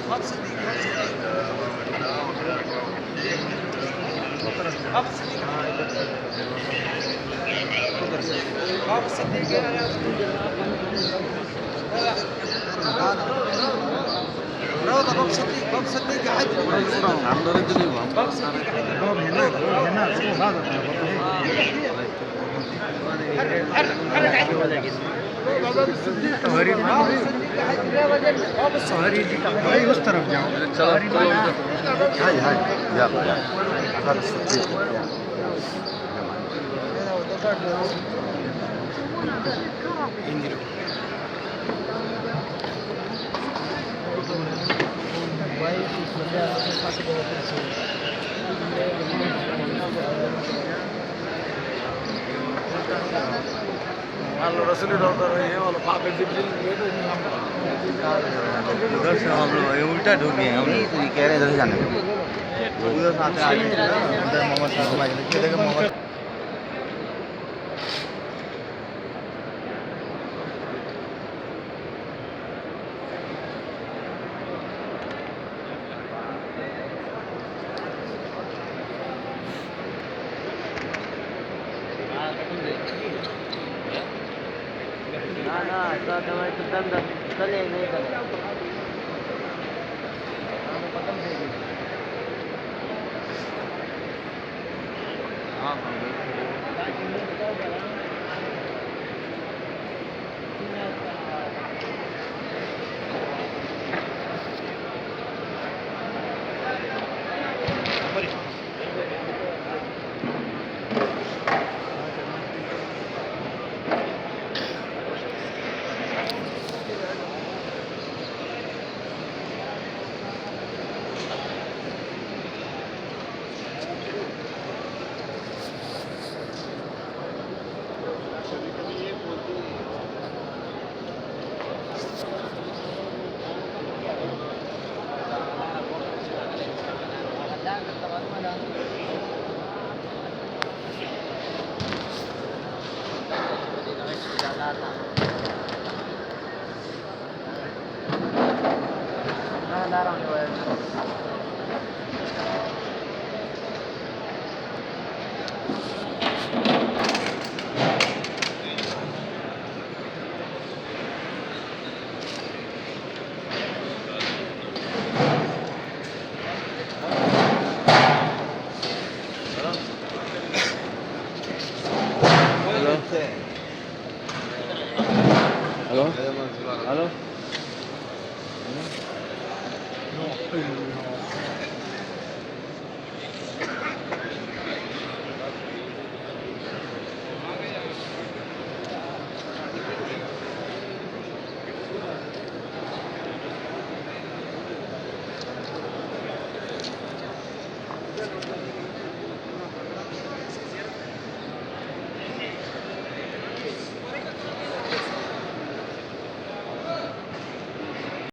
باب صديق باب صديق باب صديق يا لا روضة باب صديق باب صديق أحد باب صديق باب هناك شوف هذا باب الصديق باب الصهري هاي وش طرف جاؤ هاي يلا هذا الصديق الله رسول الله वाला पापे जिब्रील उधर से हम लोग ये उल्टा ढूंढ गए हम नहीं तो ये कह रहे हैं इधर से जाने को उधर साथ में आगे उधर मोहम्मद साहब को आगे देखो मोहम्मद ना तो तुम्हारे तो दम चले नहीं चले हेलो हेलो